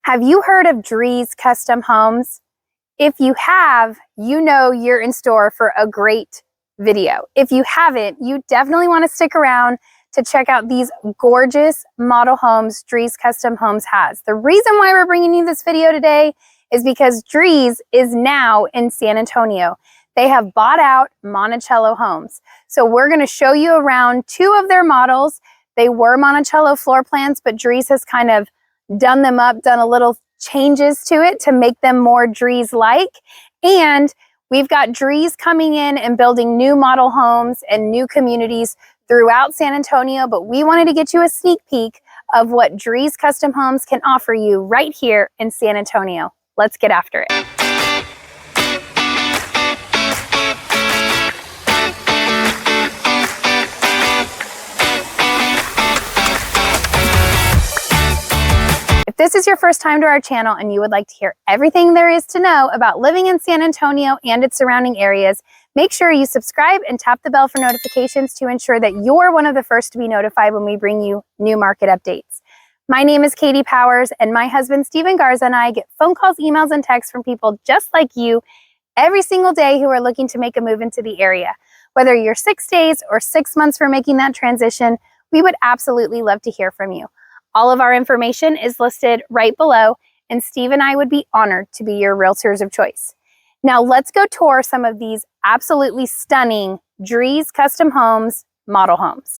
Have you heard of Drees Custom Homes? If you have, you know you're in store for a great video. If you haven't, you definitely want to stick around to check out these gorgeous model homes Drees Custom Homes has. The reason why we're bringing you this video today is because Drees is now in San Antonio. They have bought out Monticello Homes. So we're going to show you around two of their models. They were Monticello floor plans, but Drees has kind of done them up, done a little changes to it to make them more Drees-like. And we've got Drees coming in and building new model homes and new communities throughout San Antonio, but we wanted to get you a sneak peek of what Drees Custom Homes can offer you right here in San Antonio. Let's get after it. If this is your first time to our channel and you would like to hear everything there is to know about living in San Antonio and its surrounding areas, make sure you subscribe and tap the bell for notifications to ensure that you're one of the first to be notified when we bring you new market updates. My name is Katie Powers, and my husband Stephen Garza and I get phone calls, emails, and texts from people just like you every single day who are looking to make a move into the area. Whether you're 6 days or 6 months for making that transition, we would absolutely love to hear from you. All of our information is listed right below, and Steve and I would be honored to be your realtors of choice. Now let's go tour some of these absolutely stunning Drees Custom Homes model homes.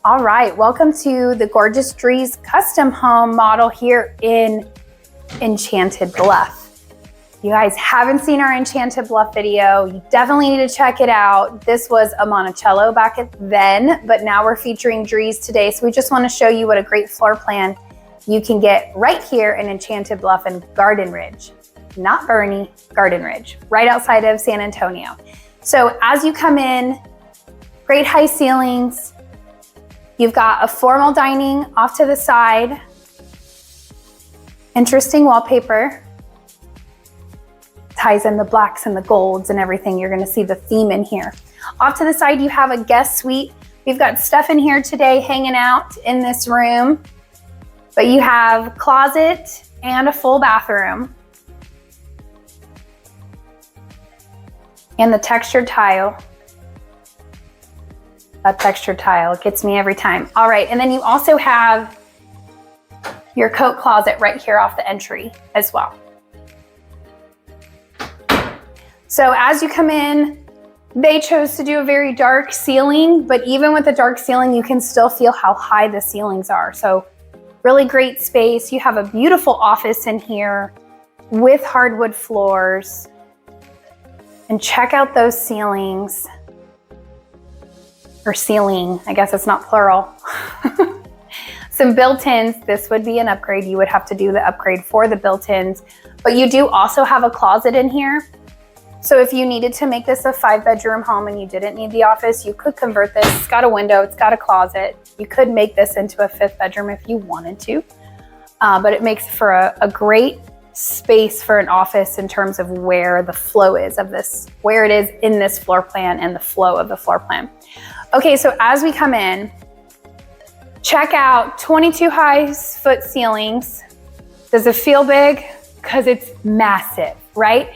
All right, welcome to the gorgeous Drees Custom Home model here in Enchanted Bluff. If you guys haven't seen our Enchanted Bluff video, you definitely need to check it out. This was a Monticello back then, but now we're featuring Drees today. So we just want to show you what a great floor plan you can get right here in Enchanted Bluff and Garden Ridge. Not Boerne, Garden Ridge, right outside of San Antonio. So as you come in, great high ceilings. You've got a formal dining off to the side. Interesting wallpaper. Ties in the blacks and the golds and everything. You're gonna see the theme in here. Off to the side, you have a guest suite. We've got stuff in here today hanging out in this room, but you have closet and a full bathroom. And the textured tile. That textured tile gets me every time. All right, and then you also have your coat closet right here off the entry as well. So as you come in, they chose to do a very dark ceiling, but even with the dark ceiling, you can still feel how high the ceilings are. So really great space. You have a beautiful office in here with hardwood floors. And check out those ceilings. Or ceiling, I guess it's not plural. Some built-ins, this would be an upgrade. You would have to do the upgrade for the built-ins, but you do also have a closet in here. So if you needed to make this a 5-bedroom home and you didn't need the office, you could convert this. It's got a window, it's got a closet. You could make this into a 5th bedroom if you wanted to, but it makes for a great space for an office in terms of where the flow is of this, where it is in this floor plan and the flow of the floor plan. Okay, so as we come in, check out 22 high-foot ceilings. Does it feel big? Because it's massive, right?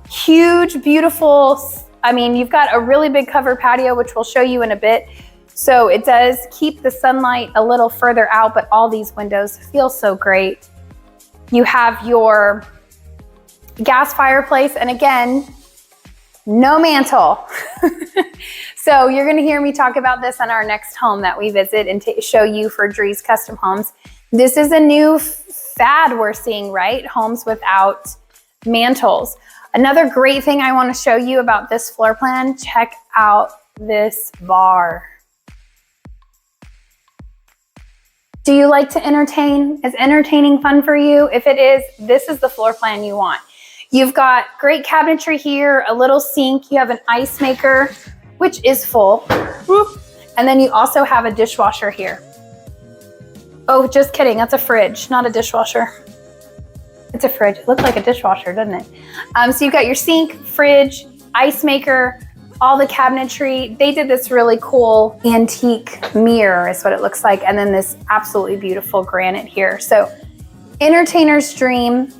Huge, beautiful. I mean, you've got a really big covered patio, which we'll show you in a bit. So it does keep the sunlight a little further out, but all these windows feel so great. You have your gas fireplace, and again, no mantle. So you're gonna hear me talk about this on our next home that we visit and show you for Drees Custom Homes. This is a new fad we're seeing, right? Homes without mantles. Another great thing I want to show you about this floor plan, check out this bar. Do you like to entertain? Is entertaining fun for you? If it is, this is the floor plan you want. You've got great cabinetry here, a little sink. You have an ice maker, which is full. And then you also have a dishwasher here. Oh, just kidding. That's a fridge, not a dishwasher. It's a fridge. It looks like a dishwasher, doesn't it? So you've got your sink, fridge, ice maker, all the cabinetry. They did this really cool antique mirror is what it looks like. And then this absolutely beautiful granite here. So entertainer's dream.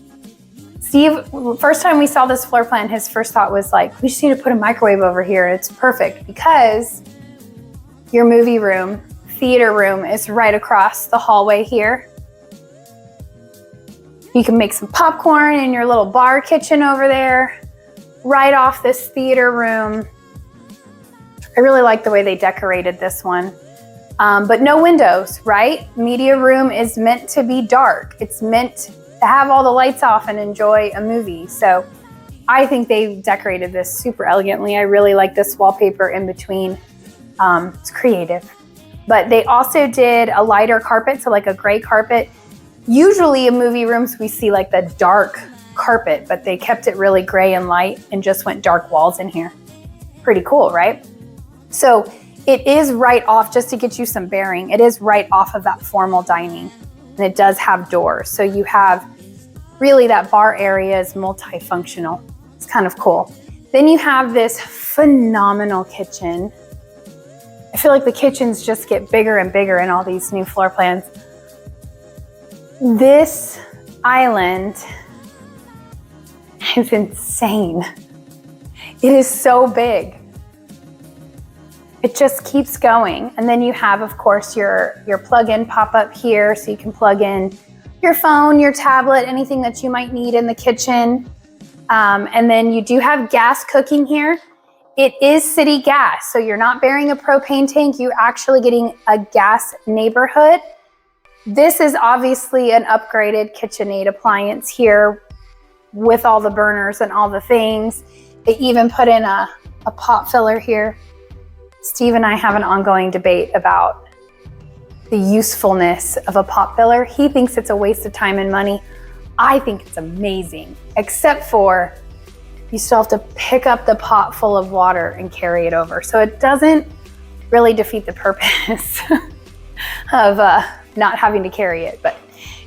Steve, first time we saw this floor plan, his first thought was like, we just need to put a microwave over here. It's perfect because your movie room, theater room is right across the hallway here. You can make some popcorn in your little bar kitchen over there, right off this theater room. I really like the way they decorated this one. But no windows, right? Media room is meant to be dark. It's meant to have all the lights off and enjoy a movie. So I think they decorated this super elegantly. I really like this wallpaper in between. It's creative. But they also did a lighter carpet, so like a gray carpet. Usually in movie rooms, we see like the dark carpet, but they kept it really gray and light and just went dark walls in here. Pretty cool, right? So it is right off, just to get you some bearing, it is right off of that formal dining. And it does have doors. So you have really that bar area is multifunctional. It's kind of cool. Then you have this phenomenal kitchen. I feel like the kitchens just get bigger and bigger in all these new floor plans. This island is insane. It is so big. It just keeps going. And then you have, of course, your plug-in pop-up here, so you can plug in your phone, your tablet, anything that you might need in the kitchen. And then you do have gas cooking here. It is city gas, so you're not bearing a propane tank. You're actually getting a gas neighborhood. This is obviously an upgraded KitchenAid appliance here with all the burners and all the things. They even put in a pot filler here. Steve and I have an ongoing debate about the usefulness of a pot filler. He thinks it's a waste of time and money. I think it's amazing, except for you still have to pick up the pot full of water and carry it over. So it doesn't really defeat the purpose of not having to carry it. But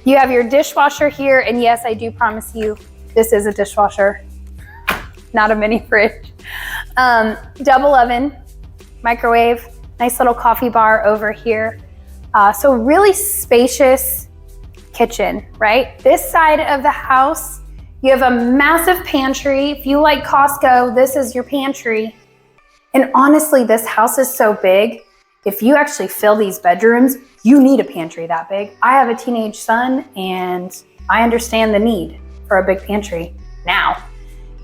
you have your dishwasher here. And yes, I do promise you, this is a dishwasher, not a mini fridge. Double oven, microwave, nice little coffee bar over here. So really spacious kitchen, right? This side of the house, you have a massive pantry. If you like Costco, this is your pantry. And honestly, this house is so big. If you actually fill these bedrooms, you need a pantry that big. I have a teenage son and I understand the need for a big pantry now.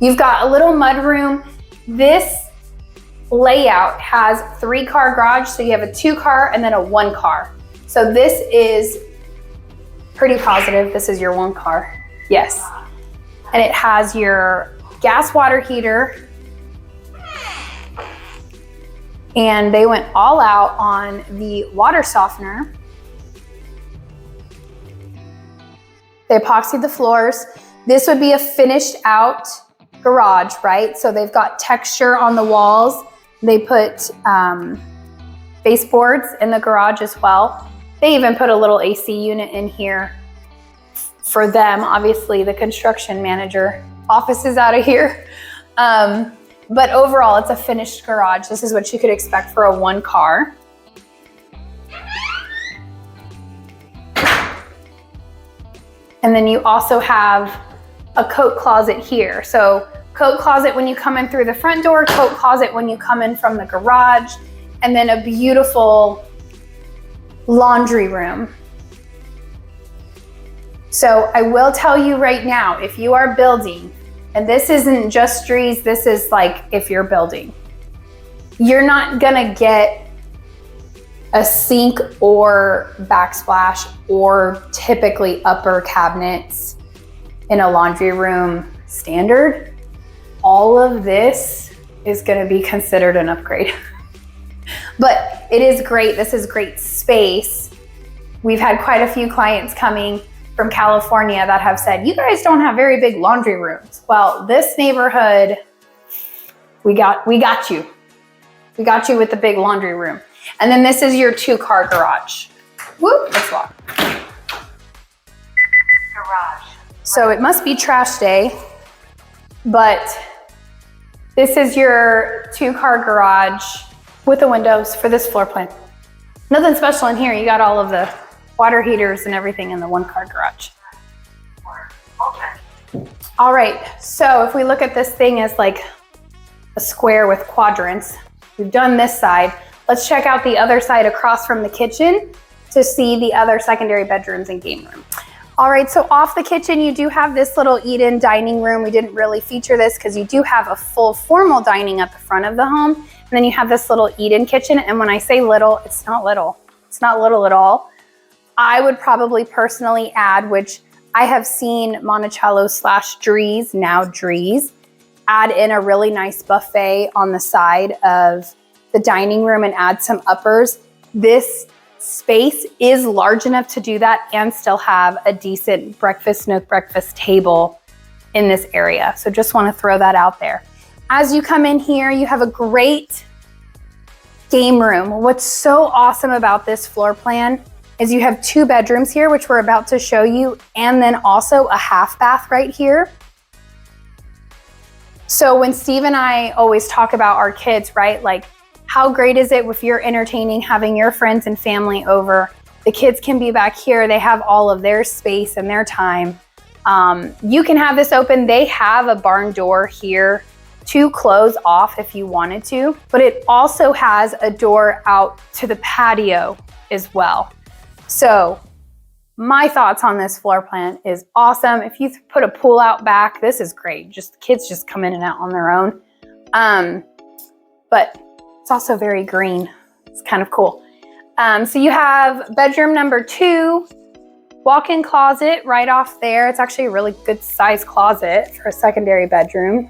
You've got a little mudroom. This layout has 3-car garage. So you have a 2-car and then a 1-car. So this is pretty positive. This is your 1-car. Yes. And it has your gas water heater. And they went all out on the water softener. They epoxied the floors. This would be a finished out garage, right? So they've got texture on the walls. They put baseboards in the garage as well. They even put a little AC unit in here for them. Obviously, the construction manager office is out of here. But overall, it's a finished garage. This is what you could expect for a 1-car. And then you also have a coat closet here. So coat closet when you come in through the front door, coat closet when you come in from the garage, and then a beautiful laundry room. So I will tell you right now, if you are building, and this isn't just Drees, this is like if you're building, you're not gonna get a sink or backsplash or typically upper cabinets in a laundry room standard. All of this is gonna be considered an upgrade. But it is great. This is great space. We've had quite a few clients coming from California that have said, you guys don't have very big laundry rooms. Well, this neighborhood, we got you. We got you with the big laundry room. And then this is your 2-car garage. Whoop, it's locked. Garage. So it must be trash day, but this is your 2-car garage with the windows for this floor plan. Nothing special in here. You got all of the water heaters and everything in the 1-car garage. Okay. All right, so if we look at this thing as like a square with quadrants, we've done this side. Let's check out the other side across from the kitchen to see the other secondary bedrooms and game room. All right, so off the kitchen, you do have this little eat-in dining room. We didn't really feature this because you do have a full formal dining at the front of the home. And then you have this little eat-in kitchen. And when I say little, it's not little. It's not little at all. I would probably personally add, which I have seen Monticello / Drees, now Drees, add in a really nice buffet on the side of the dining room and add some uppers. This space is large enough to do that and still have a decent nook breakfast table in this area. So just want to throw that out there. As you come in here, you have a great game room. What's so awesome about this floor plan is you have 2 bedrooms here, which we're about to show you, and then also a half bath right here. So when Steve and I always talk about our kids, right? Like, how great is it if you're entertaining, having your friends and family over, the kids can be back here, they have all of their space and their time. You can have this open. They have a barn door here to close off if you wanted to, but it also has a door out to the patio as well. So my thoughts on this floor plan is awesome. If you put a pool out back, this is great. Just kids just come in and out on their own. But it's also very green. It's kind of cool. So you have bedroom number 2, walk-in closet right off there. It's actually a really good size closet for a secondary bedroom.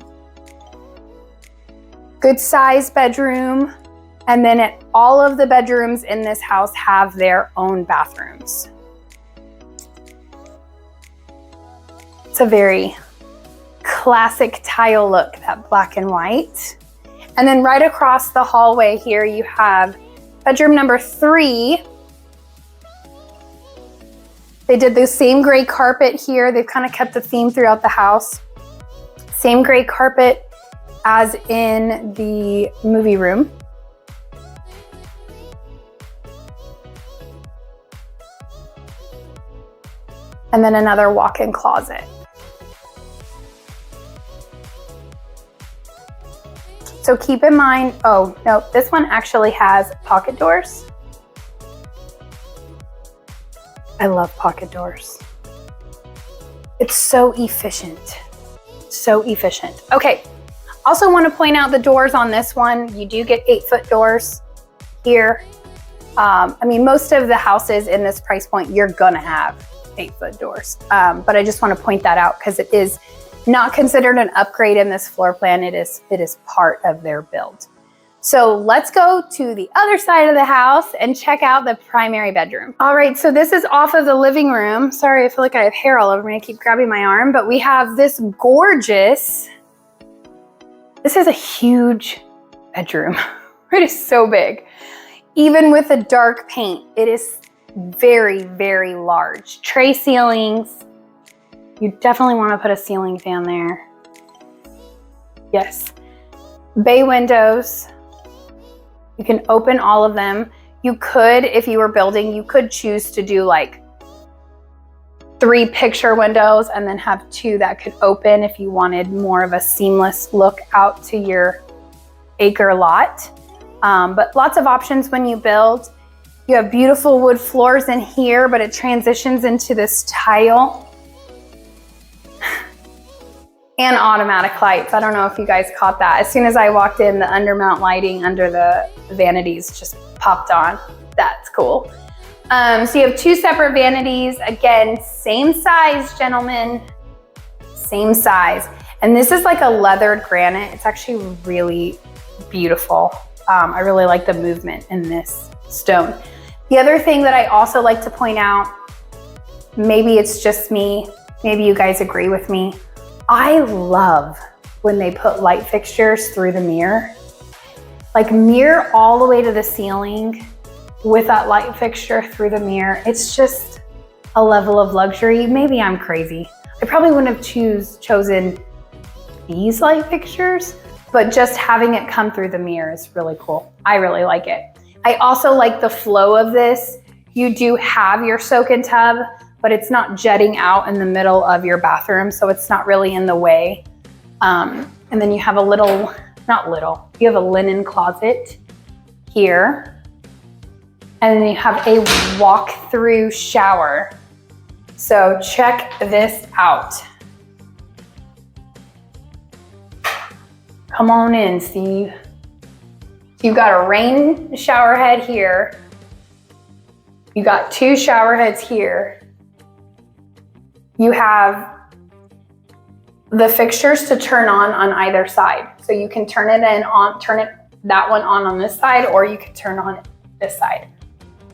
Good size bedroom. And then all of the bedrooms in this house have their own bathrooms. It's a very classic tile look, that black and white. And then right across the hallway here, you have bedroom number 3. They did the same gray carpet here. They've kind of kept the theme throughout the house. Same gray carpet as in the movie room. And then another walk-in closet. So keep in mind, oh no, this one actually has pocket doors. I love pocket doors. It's so efficient, so efficient. Okay, also want to point out the doors on this one. You do get 8-foot doors here. I mean, most of the houses in this price point, you're gonna have 8-foot doors. But I just want to point that out because it is not considered an upgrade in this floor plan. It is part of their build. So let's go to the other side of the house and check out the primary bedroom. All right, so this is off of the living room. Sorry, I feel like I have hair all over me. I keep grabbing my arm, but we have this gorgeous, this is a huge bedroom. It is so big. Even with the dark paint, it is very, very large. Tray ceilings. You definitely want to put a ceiling fan there. Yes. Bay windows. You can open all of them. You could, if you were building, you could choose to do like 3 picture windows and then have 2 that could open if you wanted more of a seamless look out to your acre lot. But lots of options when you build. You have beautiful wood floors in here, but it transitions into this tile. And automatic lights. I don't know if you guys caught that. As soon as I walked in, the undermount lighting under the vanities just popped on. That's cool. So you have 2 separate vanities. Again, same size, gentlemen. Same size. And this is like a leathered granite. It's actually really beautiful. I really like the movement in this stone. The other thing that I also like to point out, maybe it's just me, maybe you guys agree with me, I love when they put light fixtures through the mirror. Like mirror all the way to the ceiling with that light fixture through the mirror. It's just a level of luxury. Maybe I'm crazy. I probably wouldn't have chosen these light fixtures, but just having it come through the mirror is really cool. I really like it. I also like the flow of this. You do have your soak-in tub, but it's not jetting out in the middle of your bathroom, so it's not really in the way. And then you have a little, you have a linen closet here. And then you have a walk-through shower. So check this out. Come on in, Steve. You've got a rain shower head here. You got 2 shower heads here. You have the fixtures to turn on either side. So you can turn that one on this side, or you can turn on this side.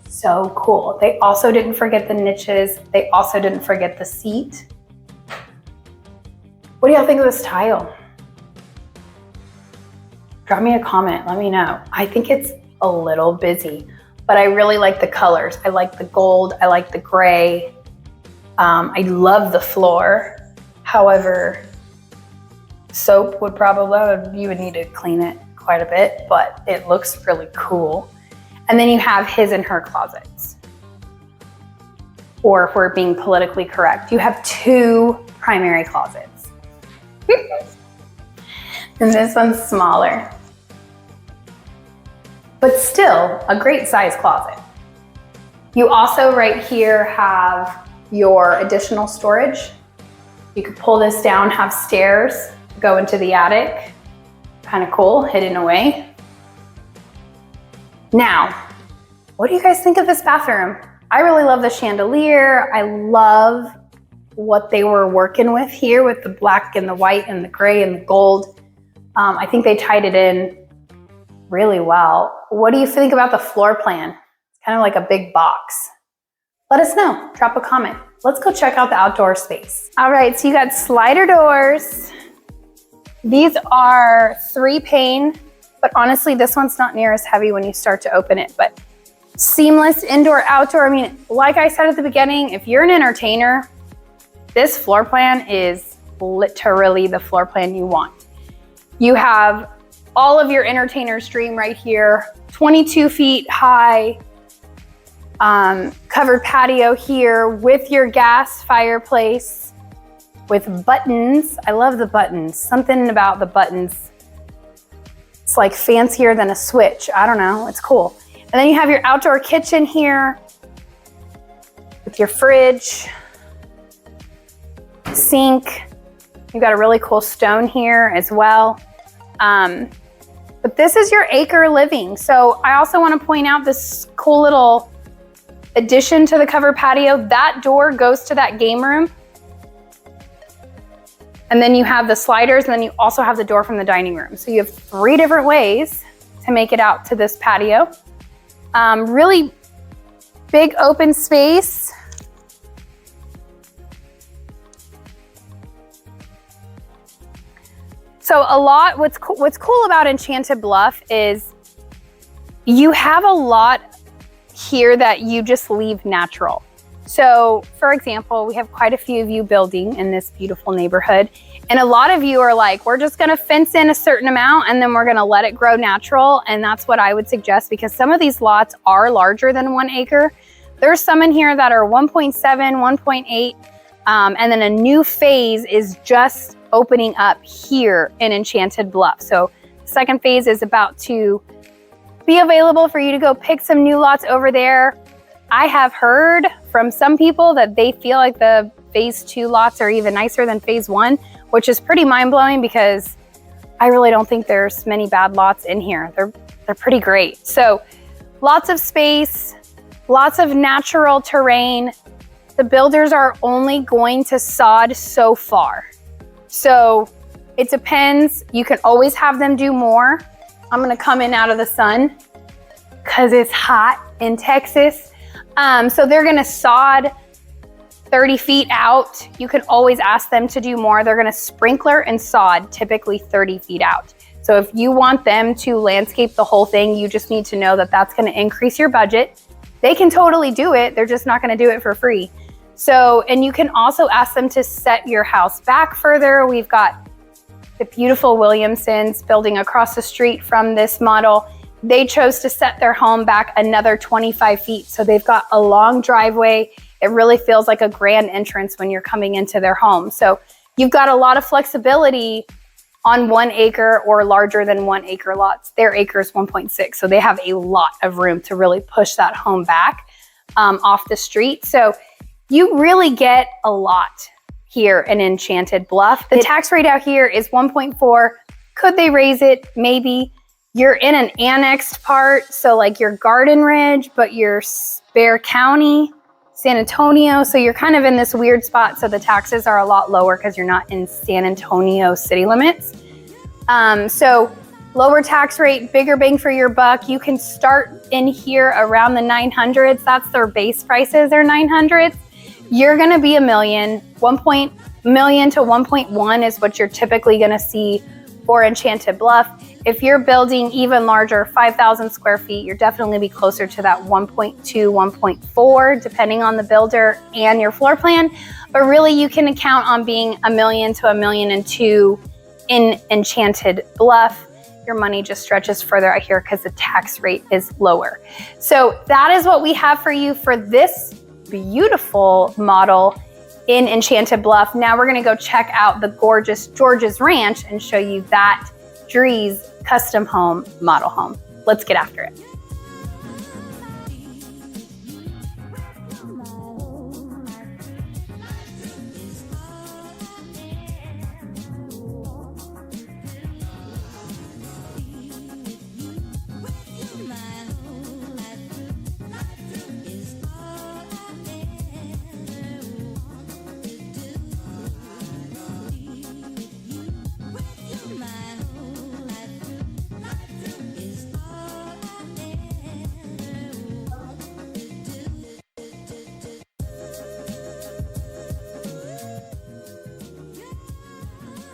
So cool. They also didn't forget the niches. They also didn't forget the seat. What do y'all think of this tile? Drop me a comment, let me know. I think it's a little busy, but I really like the colors. I like the gold, I like the gray. I love the floor. However, soap would probably, you would need to clean it quite a bit, but it looks really cool. And then you have his and her closets. Or if we're being politically correct, you have 2 primary closets. And this one's smaller. But still a great size closet. You also right here have your additional storage. You could pull this down, have stairs, go into the attic. Kind of cool, hidden away. Now, what do you guys think of this bathroom? I really love the chandelier. I love what they were working with here with the black and the white and the gray and the gold. I think they tied it in really well. What do you think about the floor plan? It's kind of like a big box. Let us know, drop a comment. Let's go check out the outdoor space. All right, so you got slider doors. These are 3-pane, but honestly, this one's not near as heavy when you start to open it, but seamless indoor, outdoor. I mean, like I said at the beginning, if you're an entertainer, this floor plan is literally the floor plan you want. You have all of your entertainer's dream right here, 22 feet high, covered patio here with your gas fireplace with buttons. I love the buttons. Something about the buttons. It's like fancier than a switch. I don't know, it's cool. And then you have your outdoor kitchen here with your fridge, sink. You got a really cool stone here as well. But this is your acre living. So I also want to point out this cool little addition to the covered patio. That door goes to that game room. And then you have the sliders, and then you also have the door from the dining room. So you have 3 different ways to make it out to this patio. Really big open space. So what's cool about Enchanted Bluff is you have a lot here that you just leave natural. So for example, we have quite a few of you building in this beautiful neighborhood. And a lot of you are like, we're just gonna fence in a certain amount and then we're gonna let it grow natural. And that's what I would suggest, because some of these lots are larger than 1 acre. There's some in here that are 1.7, 1.8. And then a new phase is just opening up here in Enchanted Bluff. So the second phase is about to be available for you to go pick some new lots over there. I have heard from some people that they feel like the phase 2 lots are even nicer than phase 1, which is pretty mind-blowing because I really don't think there's many bad lots in here. They're pretty great. So lots of space, lots of natural terrain. The builders are only going to sod so far. So it depends. You can always have them do more. I'm gonna come in out of the sun because it's hot in Texas. So they're gonna sod 30 feet out. You can always ask them to do more. They're gonna sprinkler and sod typically 30 feet out. So if you want them to landscape the whole thing, you just need to know that that's gonna increase your budget. They can totally do it. They're just not gonna do it for free. So, and you can also ask them to set your house back further. We've got the beautiful Williamsons building across the street from this model. They chose to set their home back another 25 feet. So they've got a long driveway. It really feels like a grand entrance when you're coming into their home. So you've got a lot of flexibility on 1 acre or larger than 1 acre lots. Their acre is 1.6. So they have a lot of room to really push that home back off the street. So you really get a lot here in Enchanted Bluff. The tax rate out here is 1.4. Could they raise it? Maybe. You're in an annexed part, so like your Garden Ridge, but you're Bexar County, San Antonio. So you're kind of in this weird spot. So the taxes are a lot lower because you're not in San Antonio city limits. So lower tax rate, bigger bang for your buck. You can start in here around the 900s. That's their base prices are 900s. You're gonna be $1 million. 1 million to 1.1 is what you're typically gonna see for Enchanted Bluff. If you're building even larger, 5,000 square feet, you're definitely gonna be closer to that 1.2, 1.4, depending on the builder and your floor plan. But really you can count on being $1 million to $1.2 million in Enchanted Bluff. Your money just stretches further out here because the tax rate is lower. So that is what we have for you for this beautiful model in Enchanted Bluff. Now we're gonna go check out the gorgeous George's Ranch and show you that Drees Custom Home model home. Let's get after it.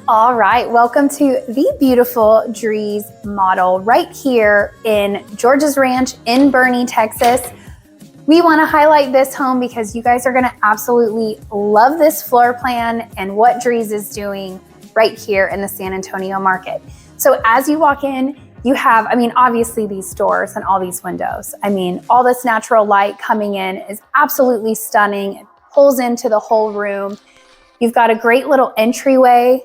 All right, welcome to the beautiful Drees model right here in George's Ranch in Boerne, Texas. We want to highlight this home because you guys are going to absolutely love this floor plan and what Drees is doing right here in the San Antonio market. So as you walk in, you have, obviously these doors and all these windows. All this natural light coming in is absolutely stunning. It pulls into the whole room. You've got a great little entryway.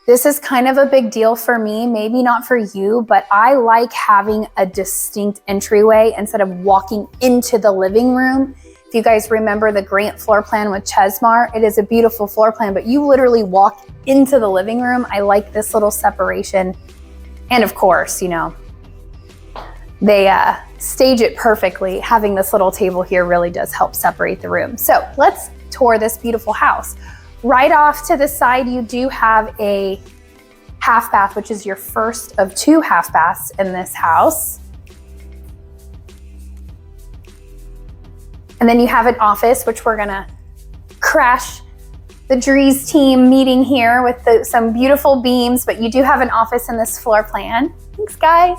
This is kind of a big deal for me, maybe not for you, but I like having a distinct entryway instead of walking into the living room. If you guys remember the Grant floor plan with Chesmar, it is a beautiful floor plan, but you literally walk into the living room. I like this little separation. And of course, they stage it perfectly. Having this little table here really does help separate the room. So let's tour this beautiful house. Right off to the side, you do have a half bath, which is your first of 2 half baths in this house. And then you have an office, which we're gonna crash the Drees team meeting here with some beautiful beams, but you do have an office in this floor plan. Thanks, guys.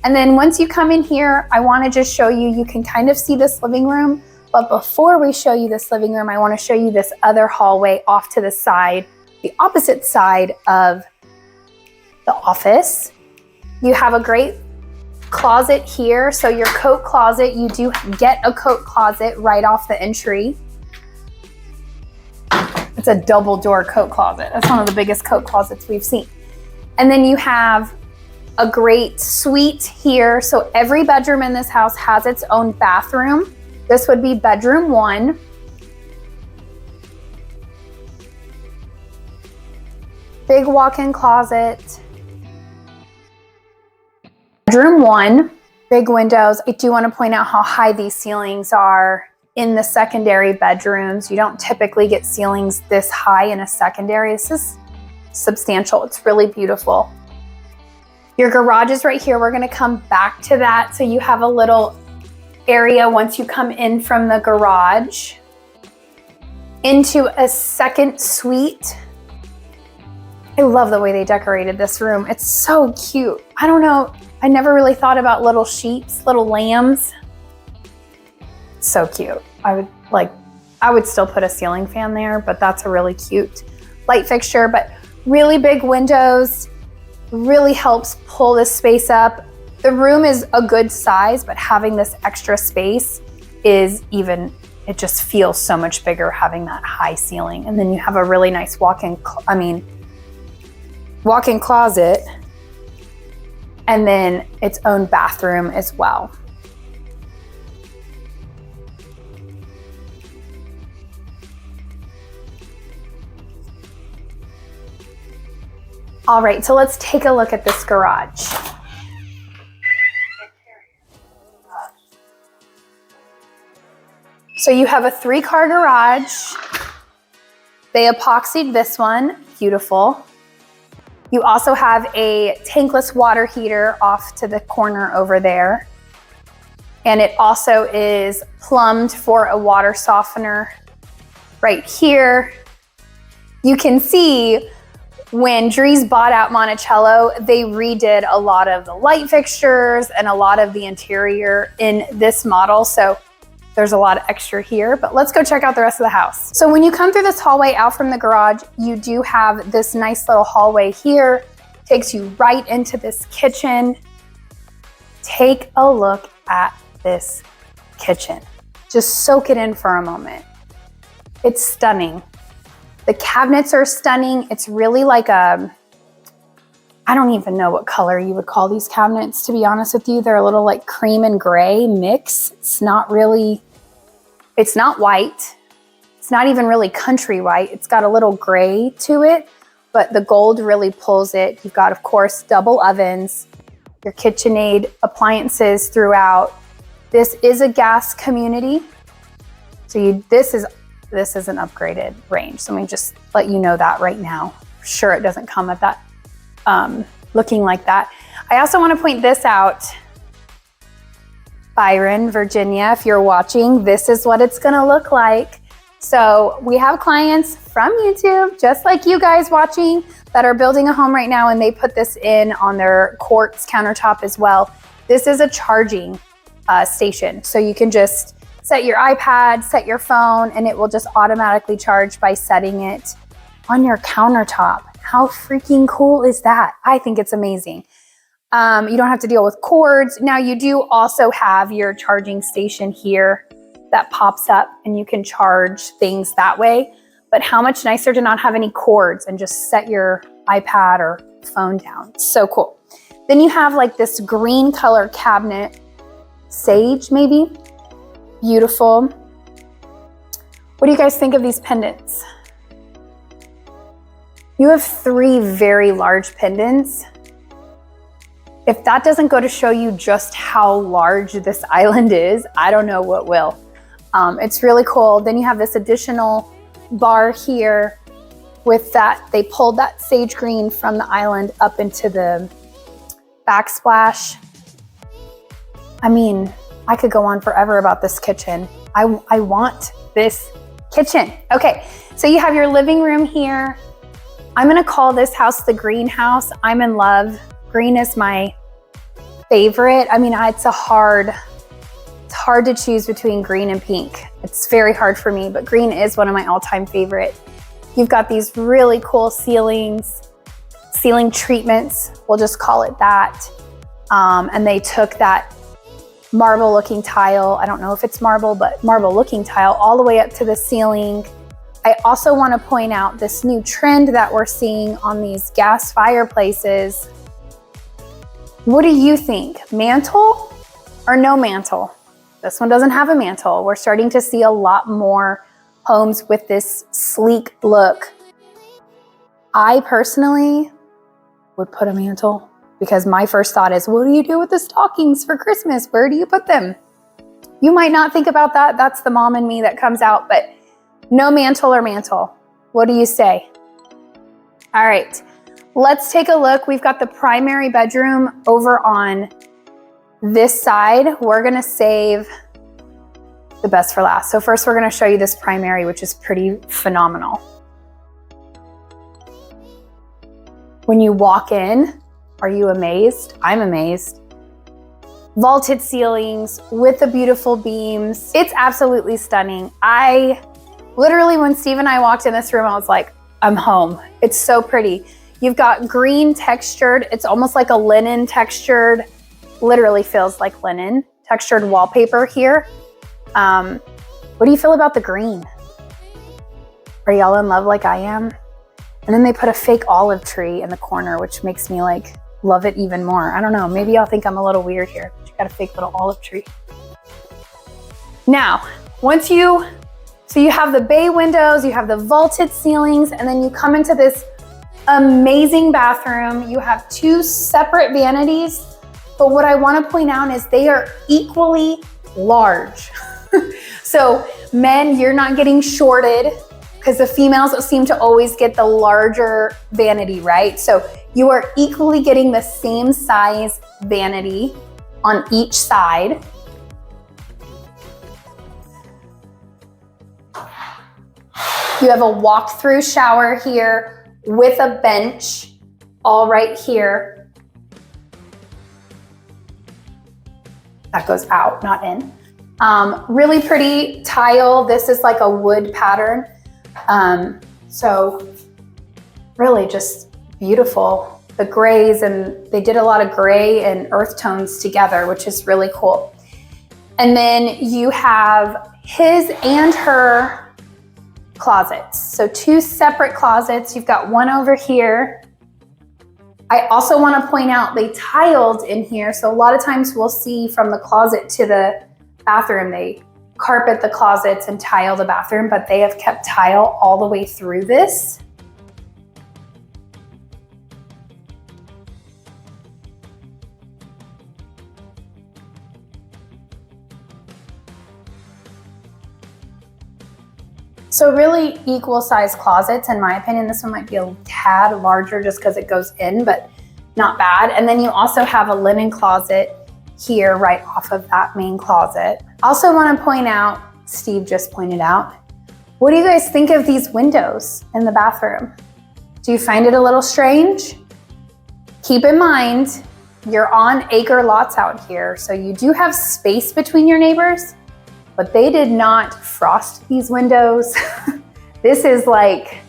And then once you come in here, I wanna just show you, you can kind of see this living room. But before we show you this living room, I want to show you this other hallway off to the side, the opposite side of the office. You have a great closet here. So your coat closet, you do get a coat closet right off the entry. It's a double door coat closet. That's one of the biggest coat closets we've seen. And then you have a great suite here. So every bedroom in this house has its own bathroom. This would be bedroom 1. Big walk-in closet. Bedroom 1, big windows. I do want to point out how high these ceilings are in the secondary bedrooms. You don't typically get ceilings this high in a secondary. This is substantial. It's really beautiful. Your garage is right here. We're gonna come back to that. So you have a little area once you come in from the garage into a second suite. I love the way they decorated this room. It's so cute. I don't know, I never really thought about little sheeps, little lambs. So cute. I would still put a ceiling fan there, but that's a really cute light fixture, but really big windows. Really helps pull this space up. The room is a good size, but having this extra space is even, it just feels so much bigger having that high ceiling. And then you have a really nice walk-in closet, and then its own bathroom as well. All right, so let's take a look at this garage. So you have a 3-car garage. They epoxied this one, beautiful. You also have a tankless water heater off to the corner over there. And it also is plumbed for a water softener right here. You can see when Drees bought out Monticello, they redid a lot of the light fixtures and a lot of the interior in this model. So there's a lot of extra here, but let's go check out the rest of the house. So when you come through this hallway out from the garage, you do have this nice little hallway here. Takes you right into this kitchen. Take a look at this kitchen. Just soak it in for a moment. It's stunning. The cabinets are stunning. It's really like I don't even know what color you would call these cabinets, to be honest with you. They're a little like cream and gray mix. It's not white. It's not even really country white. It's got a little gray to it, but the gold really pulls it. You've got, of course, double ovens, your KitchenAid appliances throughout. This is a gas community. So this is an upgraded range. So let me just let you know that right now. Sure, it doesn't come at that, looking like that. I also want to point this out. Byron, Virginia, if you're watching, this is what it's gonna look like. So we have clients from YouTube, just like you guys watching, that are building a home right now, and they put this in on their quartz countertop as well. This is a charging station. So you can just set your iPad, set your phone, and it will just automatically charge by setting it on your countertop. How freaking cool is that? I think it's amazing. You don't have to deal with cords. Now you do also have your charging station here that pops up, and you can charge things that way. But how much nicer to not have any cords and just set your iPad or phone down. So cool. Then you have like this green color cabinet, sage maybe. Beautiful. What do you guys think of these pendants? You have 3 very large pendants. If that doesn't go to show you just how large this island is, I don't know what will. It's really cool. Then you have this additional bar here with that. They pulled that sage green from the island up into the backsplash. I mean, I could go on forever about this kitchen. I want this kitchen. Okay, so you have your living room here. I'm gonna call this house the greenhouse. I'm in love. Green is my favorite. I mean, it's hard to choose between green and pink. It's very hard for me, but green is one of my all-time favorite. You've got these really cool ceiling treatments, we'll just call it that. And they took that marble looking tile, I don't know if it's marble, but marble looking tile all the way up to the ceiling. I also want to point out this new trend that we're seeing on these gas fireplaces. What do you think? Mantle or no mantle? This one doesn't have a mantle. We're starting to see a lot more homes with this sleek look. I personally would put a mantle because my first thought is, what do you do with the stockings for Christmas? Where do you put them? You might not think about that. That's the mom in me that comes out, but no mantle or mantle. What do you say? All right. Let's take a look. We've got the primary bedroom over on this side. We're gonna save the best for last. So first we're gonna show you this primary, which is pretty phenomenal. When you walk in, are you amazed? I'm amazed. Vaulted ceilings with the beautiful beams. It's absolutely stunning. Literally, when Steve and I walked in this room, I was like, I'm home. It's so pretty. You've got green textured, it's almost like a linen textured, literally feels like linen, textured wallpaper here. What do you feel about the green? Are y'all in love like I am? And then they put a fake olive tree in the corner, which makes me like love it even more. I don't know, maybe y'all think I'm a little weird here, but you got a fake little olive tree. Now, so you have the bay windows, you have the vaulted ceilings, and then you come into this amazing bathroom. You have 2 separate vanities, but what I want to point out is they are equally large. So men, you're not getting shorted, because the females seem to always get the larger vanity, right? So you are equally getting the same size vanity on each side. You have a walk-through shower here with a bench all right here. That goes out, not in. Really pretty tile. This is like a wood pattern. So really just beautiful. The grays, and they did a lot of gray and earth tones together, which is really cool. And then you have his and her closets. So 2 separate closets. You've got one over here. I also want to point out they tiled in here. So a lot of times we'll see from the closet to the bathroom, they carpet the closets and tile the bathroom, but they have kept tile all the way through this. So really equal size closets, in my opinion. This one might be a tad larger just because it goes in, but not bad. And then you also have a linen closet here right off of that main closet. Also want to point out, Steve just pointed out, what do you guys think of these windows in the bathroom? Do you find it a little strange? Keep in mind, you're on acre lots out here, so you do have space between your neighbors, but they did not frost these windows. This is like,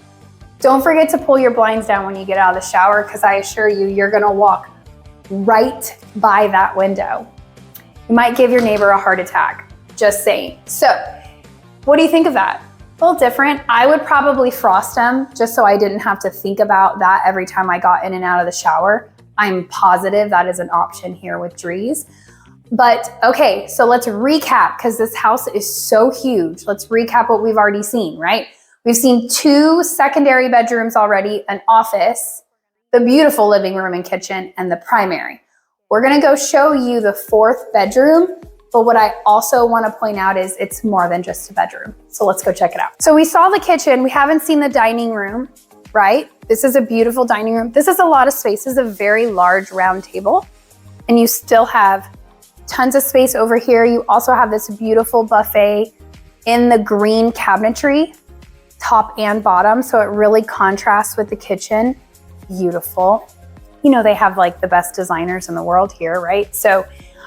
don't forget to pull your blinds down when you get out of the shower, because I assure you, you're gonna walk right by that window. You might give your neighbor a heart attack, just saying. So what do you think of that? A little different. I would probably frost them just so I didn't have to think about that every time I got in and out of the shower. I'm positive that is an option here with Drees. But okay, so let's recap, because this house is so huge. Let's recap what we've already seen, right? We've seen 2 secondary bedrooms already, an office, the beautiful living room and kitchen, and the primary. We're gonna go show you the 4th bedroom, but what I also wanna point out is it's more than just a bedroom. So let's go check it out. So we saw the kitchen, we haven't seen the dining room, right? This is a beautiful dining room. This is a lot of space. This is a very large round table, and you still have tons of space over here. You also have this beautiful buffet in the green cabinetry, top and bottom, so it really contrasts with the kitchen. Beautiful. You know, they have like the best designers in the world here, right? So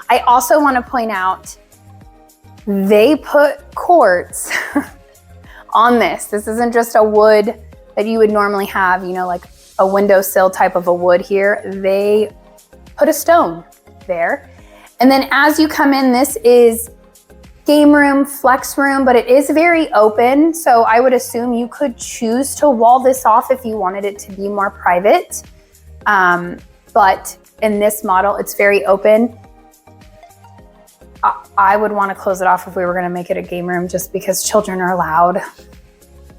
I also want to point out, they put quartz on this. This isn't just a wood that you would normally have, you know, like a windowsill type of a wood here. They put a stone there. And then as you come in, this is game room, flex room, but it is very open. So I would assume you could choose to wall this off if you wanted it to be more private. But in this model, it's very open. I would want to close it off if we were going to make it a game room, just because children are loud.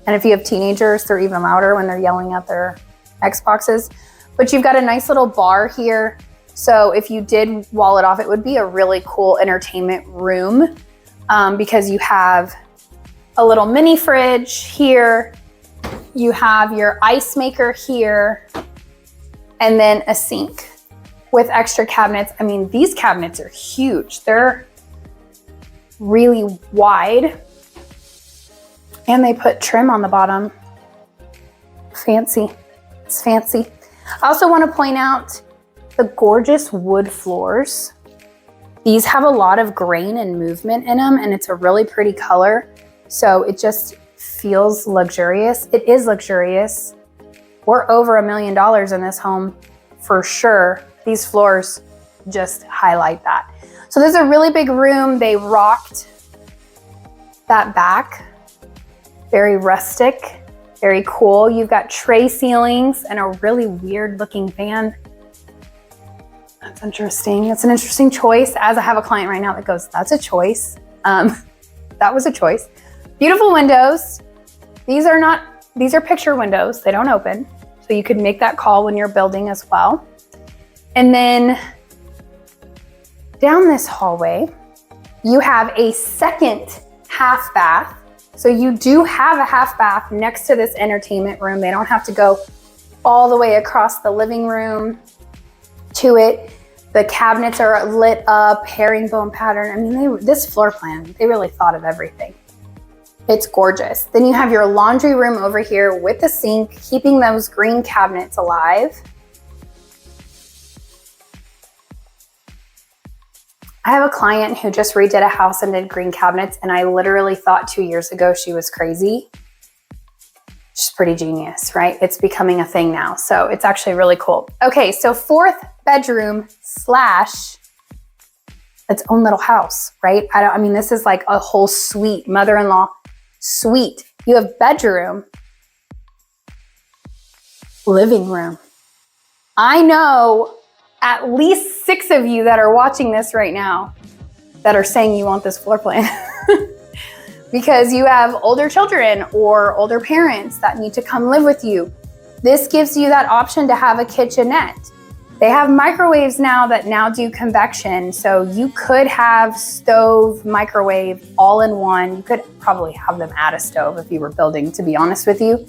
And if you have teenagers, they're even louder when they're yelling at their Xboxes. But you've got a nice little bar here. So if you did wall it off, it would be a really cool entertainment room, because you have a little mini fridge here. You have your ice maker here. and then a sink with extra cabinets. I mean, these cabinets are huge. They're really wide, and they put trim on the bottom. Fancy. It's fancy. I also want to point out the gorgeous wood floors. These have a lot of grain and movement in them, and it's a really pretty color. So it just feels luxurious. It is luxurious. We're over $1 million in this home for sure. These floors just highlight that. So there's a really big room. They rocked that back. Very rustic, very cool. You've got tray ceilings and a really weird looking fan. That's interesting. That's an interesting choice. As I have a client right now that goes, that's a choice. That was a choice. Beautiful windows. These are picture windows. They don't open. So you could make that call when you're building as well. And then down this hallway, you have a second half bath. So you do have a half bath next to this entertainment room. They don't have to go all the way across the living room to it. The cabinets are lit up, herringbone pattern. I mean, this floor plan, they really thought of everything. It's gorgeous. Then you have your laundry room over here with the sink, keeping those green cabinets alive. I have a client who just redid a house and did green cabinets, and I literally thought 2 years ago she was crazy. She's pretty genius, right? It's becoming a thing now, so it's actually really cool. Okay, so 4th bedroom slash its own little house, right? I mean, this is like a whole suite, mother-in-law suite. You have bedroom, living room. I know at least 6 of you that are watching this right now that are saying you want this floor plan because you have older children or older parents that need to come live with you. This gives you that option to have a kitchenette. They have microwaves now that now do convection. So you could have stove, microwave all in one. You could probably have them add a stove if you were building, to be honest with you.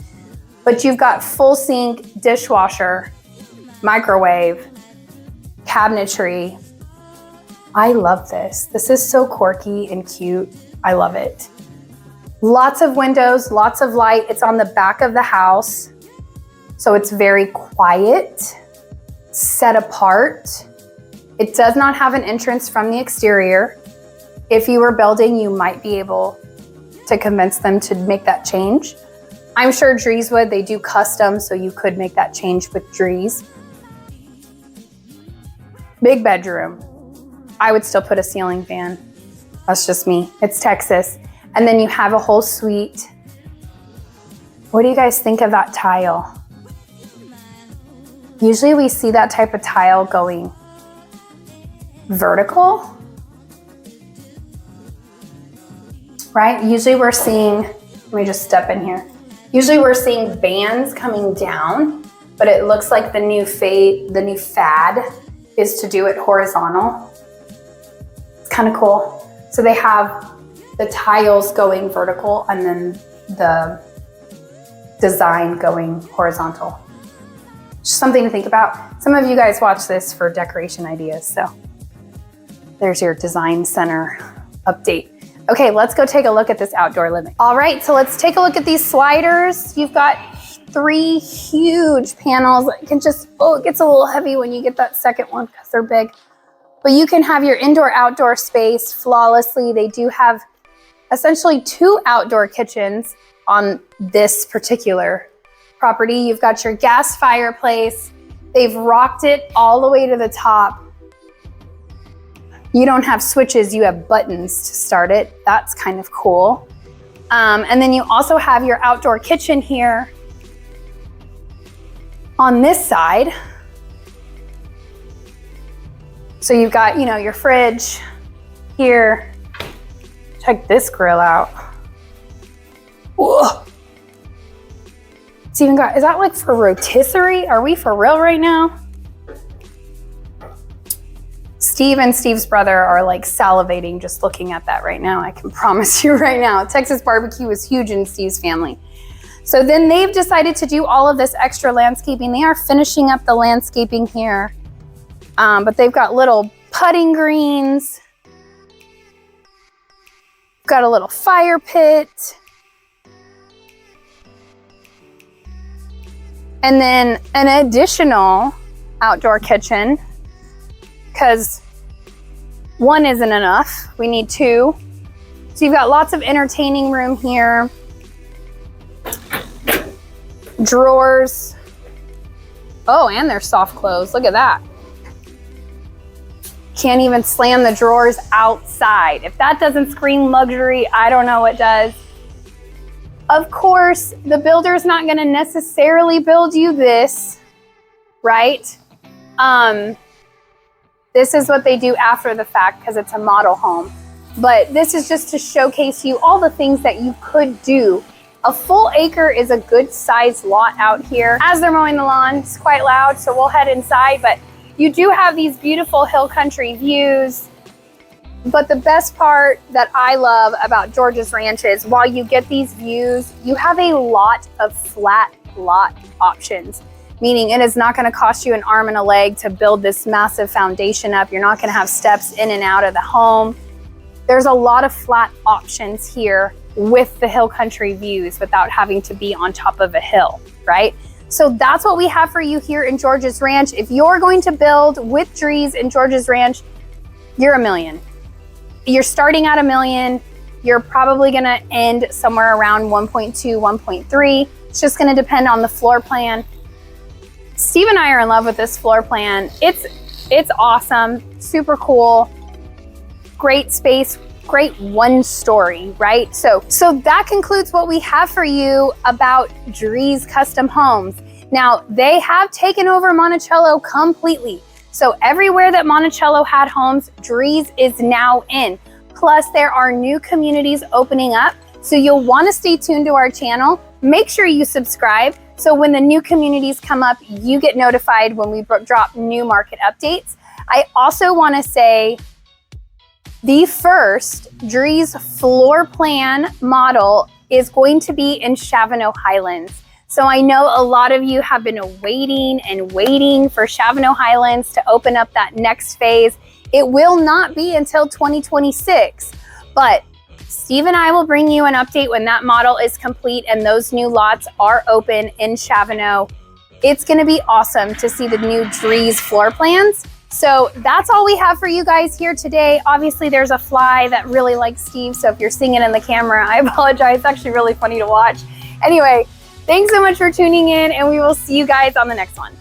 But you've got full sink, dishwasher, microwave, cabinetry. I love this. This is so quirky and cute. I love it. Lots of windows, lots of light. It's on the back of the house, so it's very quiet, set apart. It does not have an entrance from the exterior. If you were building, you might be able to convince them to make that change. I'm sure Drees would. They do custom, so you could make that change with Drees. Big bedroom. I would still put a ceiling fan. That's just me. It's Texas. And then you have a whole suite. What do you guys think of that tile? Usually we see that type of tile going vertical, right? Usually we're seeing, let me just step in here. Usually we're seeing bands coming down, but it looks like the new fad is to do it horizontal. It's kind of cool. So they have the tiles going vertical and then the design going horizontal. Just something to think about. Some of you guys watch this for decoration ideas, so there's your design center update. Okay, let's go take a look at this outdoor living. All right, so let's take a look at these sliders. You've got 3 huge panels. It can just, it gets a little heavy when you get that second one because they're big. But you can have your indoor-outdoor space flawlessly. They do have essentially 2 outdoor kitchens on this particular property. You've got your gas fireplace. They've rocked it all the way to the top. You don't have switches, you have buttons to start it. That's kind of cool. And then you also have your outdoor kitchen here on this side. So you've got, your fridge here. Check this grill out. Whoa. It's even got, is that like for rotisserie? Are we for real right now? Steve and Steve's brother are like salivating just looking at that right now. I can promise you right now. Texas barbecue is huge in Steve's family. So then they've decided to do all of this extra landscaping. They are finishing up the landscaping here. But they've got little putting greens. Got a little fire pit. And then an additional outdoor kitchen, because one isn't enough. We need two. So you've got lots of entertaining room here. Drawers. Oh, and they're soft close. Look at that. Can't even slam the drawers outside. If that doesn't scream luxury, I don't know what does. Of course, the builder's not going to necessarily build you this, right? This is what they do after the fact because it's a model home. But this is just to showcase you all the things that you could do. A full acre is a good sized lot out here. As they're mowing the lawn, it's quite loud, so we'll head inside. But you do have these beautiful hill country views. But the best part that I love about George's Ranch is while you get these views, you have a lot of flat lot options, meaning it is not going to cost you an arm and a leg to build this massive foundation up. You're not going to have steps in and out of the home. There's a lot of flat options here with the hill country views without having to be on top of a hill, right? So that's what we have for you here in George's Ranch. If you're going to build with Drees in George's Ranch, you're $1 million. You're starting at $1 million. You're probably going to end somewhere around 1.2, 1.3. It's just going to depend on the floor plan. Steve and I are in love with this floor plan. It's awesome, super cool, great space, great one story, right? So that concludes what we have for you about Drees Custom Homes. Now, they have taken over Monticello completely. So everywhere that Monticello had homes, Drees is now in. Plus, there are new communities opening up. So you'll want to stay tuned to our channel. Make sure you subscribe. So when the new communities come up, you get notified when we drop new market updates. I also want to say the first Drees floor plan model is going to be in Chavano Highlands. So I know a lot of you have been waiting and waiting for Chavano Highlands to open up that next phase. It will not be until 2026, but Steve and I will bring you an update when that model is complete and those new lots are open in Chavano. It's going to be awesome to see the new Drees floor plans. So that's all we have for you guys here today. Obviously, there's a fly that really likes Steve, so if you're seeing it in the camera, I apologize. It's actually really funny to watch. Anyway, thanks so much for tuning in, and we will see you guys on the next one.